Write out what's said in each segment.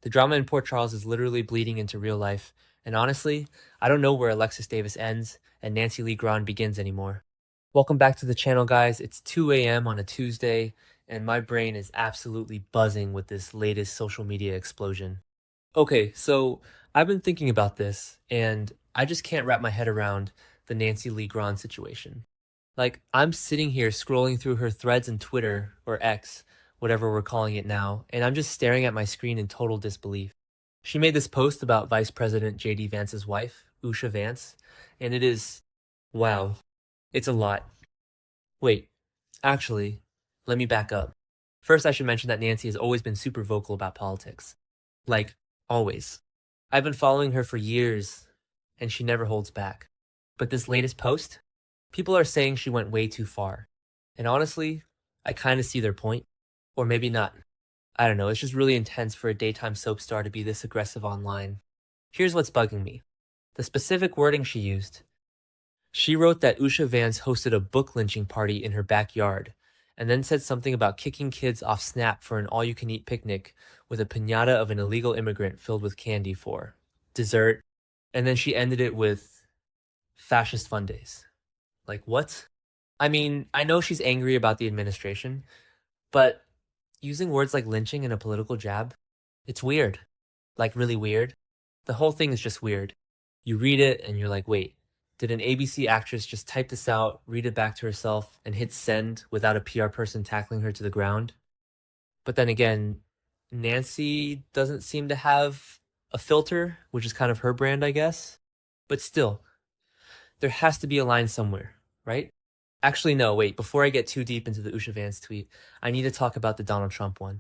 The drama in Port Charles is literally bleeding into real life, and honestly, I don't know where Alexis Davis ends and Nancy Lee Grahn begins anymore. Welcome back to the channel, guys. It's 2 a.m. on a Tuesday, and my brain is absolutely buzzing with this latest social media explosion. Okay, so I've been thinking about this, and I just can't wrap my head around the Nancy Lee Grahn situation. Like, I'm sitting here scrolling through her threads in Twitter, or X, whatever we're calling it now, and I'm just staring at my screen in total disbelief. She made this post about Vice President JD Vance's wife, Usha Vance, and it is, wow, it's a lot. Wait, actually, let me back up. First, I should mention that Nancy has always been super vocal about politics. Like, always. I've been following her for years, and she never holds back. But this latest post? People are saying she went way too far. And honestly, I kind of see their point. Or maybe not. I don't know, it's just really intense for a daytime soap star to be this aggressive online. Here's what's bugging me. The specific wording she used. She wrote that Usha Vance hosted a book lynching party in her backyard, and then said something about kicking kids off Snap for an all-you-can-eat picnic with a piñata of an illegal immigrant filled with candy for dessert, and then she ended it with fascist fun days. Like, what? I mean, I know she's angry about the administration, but using words like lynching in a political jab, it's weird. Like, really weird. The whole thing is just weird. You read it and you're like, wait, did an ABC actress just type this out, read it back to herself, and hit send without a PR person tackling her to the ground? But then again, Nancy doesn't seem to have a filter, which is kind of her brand, I guess. But still, there has to be a line somewhere, right? Actually, no, wait, before I get too deep into the Usha Vance tweet, I need to talk about the Donald Trump one.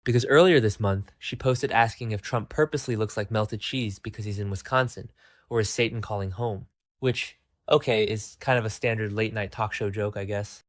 Because earlier this month, she posted asking if Trump purposely looks like melted cheese because he's in Wisconsin, or is Satan calling home? Which, okay, is kind of a standard late night talk show joke, I guess.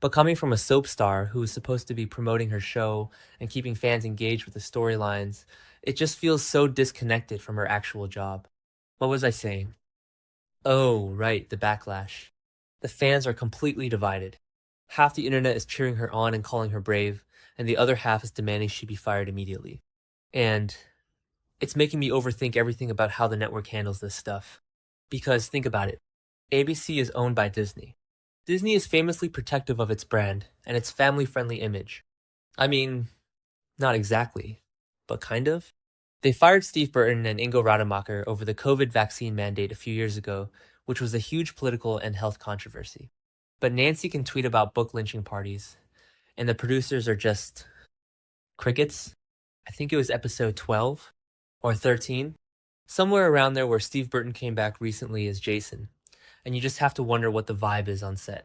But coming from a soap star who is supposed to be promoting her show and keeping fans engaged with the storylines, it just feels so disconnected from her actual job. What was I saying? Oh, right, the backlash. The fans are completely divided. Half the internet is cheering her on and calling her brave, and the other half is demanding she be fired immediately. And it's making me overthink everything about how the network handles this stuff. Because think about it. ABC is owned by Disney. Disney is famously protective of its brand and its family-friendly image. I mean, not exactly, but kind of. They fired Steve Burton and Ingo Rademacher over the COVID vaccine mandate a few years ago, which was a huge political and health controversy. But Nancy can tweet about book lynching parties, and the producers are just crickets. I think it was episode 12 or 13, somewhere around there where Steve Burton came back recently as Jason, and you just have to wonder what the vibe is on set.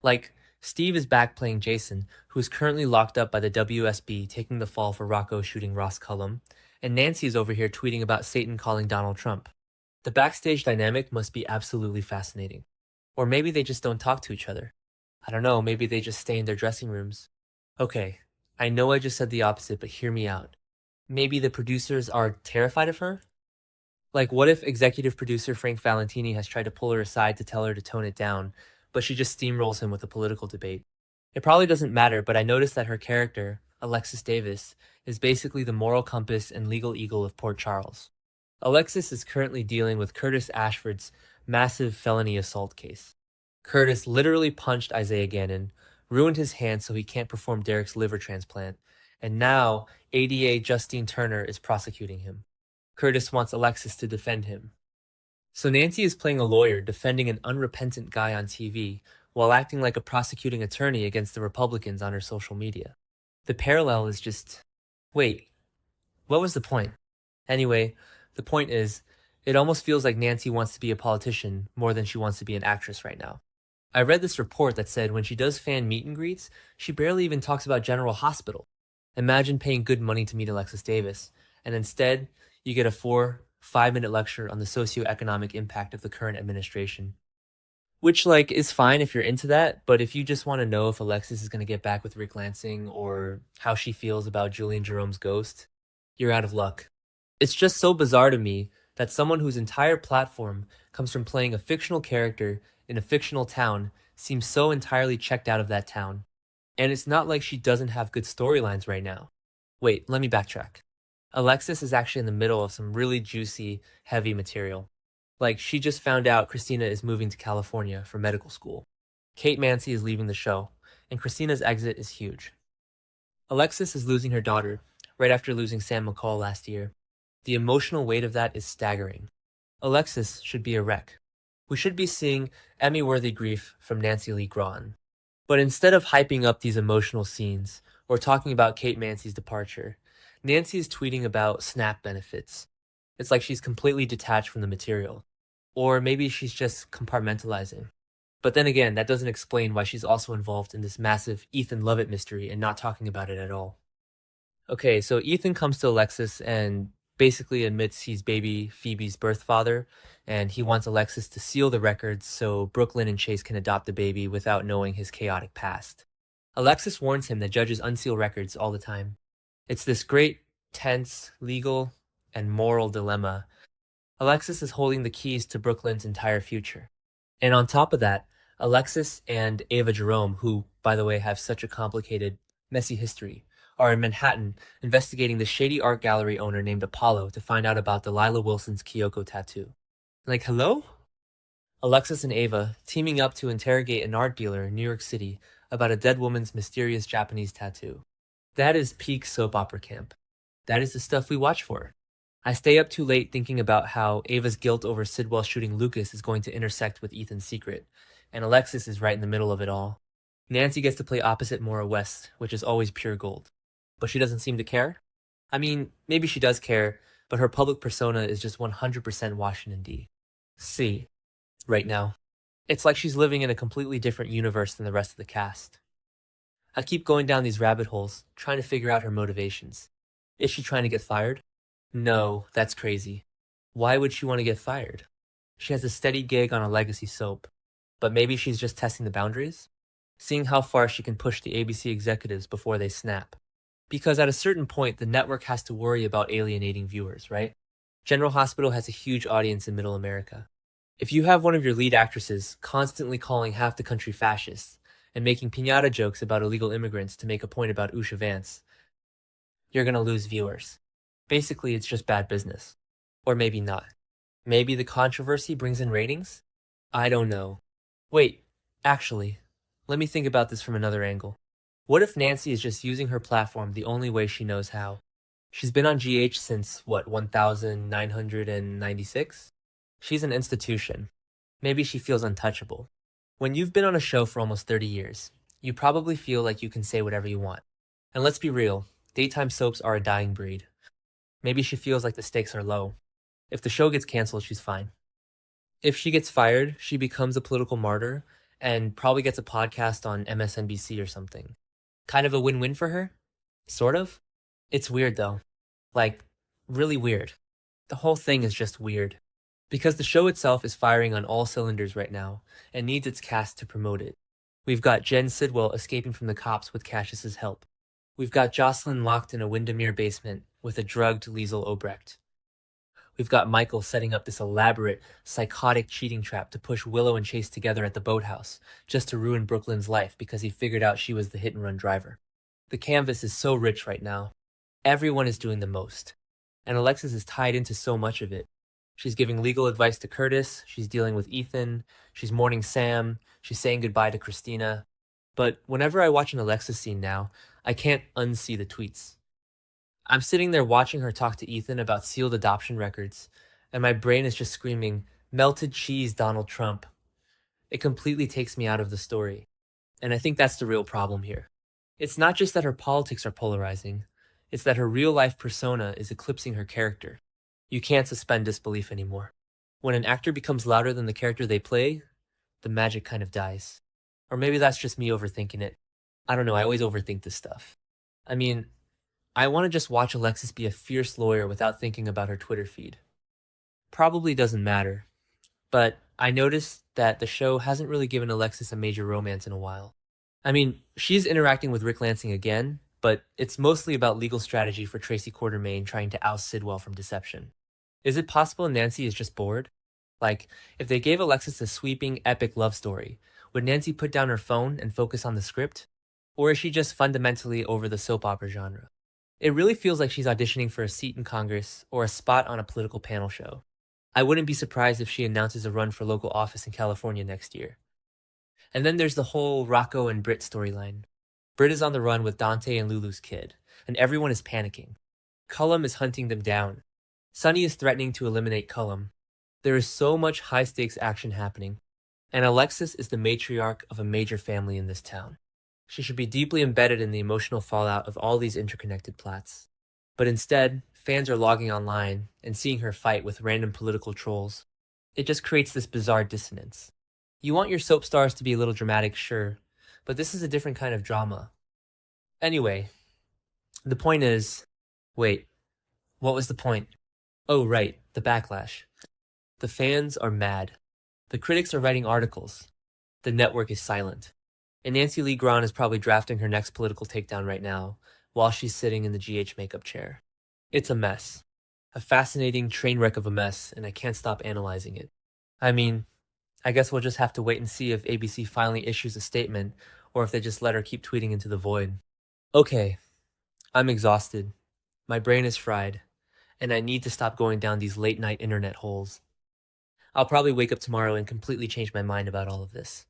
Like, Steve is back playing Jason, who is currently locked up by the WSB taking the fall for Rocco shooting Ross Cullum, and Nancy is over here tweeting about Satan calling Donald Trump. The backstage dynamic must be absolutely fascinating. Or maybe they just don't talk to each other. I don't know, maybe they just stay in their dressing rooms. Okay, I know I just said the opposite, but hear me out. Maybe the producers are terrified of her? Like, what if executive producer Frank Valentini has tried to pull her aside to tell her to tone it down, but she just steamrolls him with a political debate? It probably doesn't matter, but I noticed that her character, Alexis Davis, is basically the moral compass and legal eagle of Port Charles. Alexis is currently dealing with Curtis Ashford's massive felony assault case. Curtis literally punched Isaiah Gannon, ruined his hand so he can't perform Derek's liver transplant, and now ADA Justine Turner is prosecuting him. Curtis wants Alexis to defend him. So Nancy is playing a lawyer defending an unrepentant guy on TV while acting like a prosecuting attorney against the Republicans on her social media. The parallel is just... Wait, what was the point? Anyway, the point is, it almost feels like Nancy wants to be a politician more than she wants to be an actress right now. I read this report that said when she does fan meet and greets, she barely even talks about General Hospital. Imagine paying good money to meet Alexis Davis, and instead, you get a 4-5 minute lecture on the socioeconomic impact of the current administration. Which, like, is fine if you're into that, but if you just want to know if Alexis is going to get back with Rick Lansing or how she feels about Julian Jerome's ghost, you're out of luck. It's just so bizarre to me that someone whose entire platform comes from playing a fictional character in a fictional town seems so entirely checked out of that town. And it's not like she doesn't have good storylines right now. Wait, let me backtrack. Alexis is actually in the middle of some really juicy, heavy material. Like, she just found out Christina is moving to California for medical school. Kate Mansi is leaving the show, and Christina's exit is huge. Alexis is losing her daughter right after losing Sam McCall last year. The emotional weight of that is staggering. Alexis should be a wreck. We should be seeing Emmy-worthy grief from Nancy Lee Grahn. But instead of hyping up these emotional scenes or talking about Kate Mansi's departure, Nancy is tweeting about SNAP benefits. It's like she's completely detached from the material. Or maybe she's just compartmentalizing. But then again, that doesn't explain why she's also involved in this massive Ethan Lovett mystery and not talking about it at all. Okay, so Ethan comes to Alexis and basically admits he's baby Phoebe's birth father, and he wants Alexis to seal the records so Brooklyn and Chase can adopt the baby without knowing his chaotic past. Alexis warns him that judges unseal records all the time. It's this great, tense, legal, and moral dilemma. Alexis is holding the keys to Brooklyn's entire future. And on top of that, Alexis and Ava Jerome, who, by the way, have such a complicated, messy history, are in Manhattan investigating the shady art gallery owner named Apollo to find out about Delilah Wilson's Kyoko tattoo. Like, hello? Alexis and Ava teaming up to interrogate an art dealer in New York City about a dead woman's mysterious Japanese tattoo. That is peak soap opera camp. That is the stuff we watch for. I stay up too late thinking about how Ava's guilt over Sidwell shooting Lucas is going to intersect with Ethan's secret, and Alexis is right in the middle of it all. Nancy gets to play opposite Maura West, which is always pure gold. But she doesn't seem to care? I mean, maybe she does care, but her public persona is just 100% Washington D.C. right now. It's like she's living in a completely different universe than the rest of the cast. I keep going down these rabbit holes, trying to figure out her motivations. Is she trying to get fired? No, that's crazy. Why would she want to get fired? She has a steady gig on a legacy soap, but maybe she's just testing the boundaries? Seeing how far she can push the ABC executives before they snap. Because at a certain point, the network has to worry about alienating viewers, right? General Hospital has a huge audience in Middle America. If you have one of your lead actresses constantly calling half the country fascists and making piñata jokes about illegal immigrants to make a point about Usha Vance, you're gonna lose viewers. Basically, it's just bad business. Or maybe not. Maybe the controversy brings in ratings? I don't know. Wait, actually, let me think about this from another angle. What if Nancy is just using her platform the only way she knows how? She's been on GH since, 1996? She's an institution. Maybe she feels untouchable. When you've been on a show for almost 30 years, you probably feel like you can say whatever you want. And let's be real, daytime soaps are a dying breed. Maybe she feels like the stakes are low. If the show gets canceled, she's fine. If she gets fired, she becomes a political martyr and probably gets a podcast on MSNBC or something. Kind of a win-win for her? Sort of? It's weird though. Like, really weird. The whole thing is just weird. Because the show itself is firing on all cylinders right now and needs its cast to promote it. We've got Jen Sidwell escaping from the cops with Cassius's help. We've got Jocelyn locked in a Windermere basement with a drugged Liesel Obrecht. We've got Michael setting up this elaborate, psychotic cheating trap to push Willow and Chase together at the boathouse, just to ruin Brooklyn's life because he figured out she was the hit-and-run driver. The canvas is so rich right now. Everyone is doing the most. And Alexis is tied into so much of it. She's giving legal advice to Curtis, she's dealing with Ethan, she's mourning Sam, she's saying goodbye to Christina. But whenever I watch an Alexis scene now, I can't unsee the tweets. I'm sitting there watching her talk to Ethan about sealed adoption records, and my brain is just screaming, "Melted cheese, Donald Trump." It completely takes me out of the story. And I think that's the real problem here. It's not just that her politics are polarizing, it's that her real-life persona is eclipsing her character. You can't suspend disbelief anymore. When an actor becomes louder than the character they play, the magic kind of dies. Or maybe that's just me overthinking it. I don't know, I always overthink this stuff. I mean, I want to just watch Alexis be a fierce lawyer without thinking about her Twitter feed. Probably doesn't matter, but I noticed that the show hasn't really given Alexis a major romance in a while. I mean, she's interacting with Rick Lansing again, but it's mostly about legal strategy for Tracy Quartermaine trying to oust Sidwell from deception. Is it possible Nancy is just bored? Like, if they gave Alexis a sweeping, epic love story, would Nancy put down her phone and focus on the script? Or is she just fundamentally over the soap opera genre? It really feels like she's auditioning for a seat in Congress or a spot on a political panel show. I wouldn't be surprised if she announces a run for local office in California next year. And then there's the whole Rocco and Britt storyline. Britt is on the run with Dante and Lulu's kid, and everyone is panicking. Cullum is hunting them down. Sonny is threatening to eliminate Cullum. There is so much high stakes action happening, and Alexis is the matriarch of a major family in this town. She should be deeply embedded in the emotional fallout of all these interconnected plots. But instead, fans are logging online and seeing her fight with random political trolls. It just creates this bizarre dissonance. You want your soap stars to be a little dramatic, sure, but this is a different kind of drama. Anyway, the point is, wait, what was the point? Oh, right, the backlash. The fans are mad. The critics are writing articles. The network is silent. And Nancy Lee Grahn is probably drafting her next political takedown right now, while she's sitting in the GH makeup chair. It's a mess. A fascinating train wreck of a mess, and I can't stop analyzing it. I mean, I guess we'll just have to wait and see if ABC finally issues a statement, or if they just let her keep tweeting into the void. Okay, I'm exhausted. My brain is fried, and I need to stop going down these late-night internet holes. I'll probably wake up tomorrow and completely change my mind about all of this.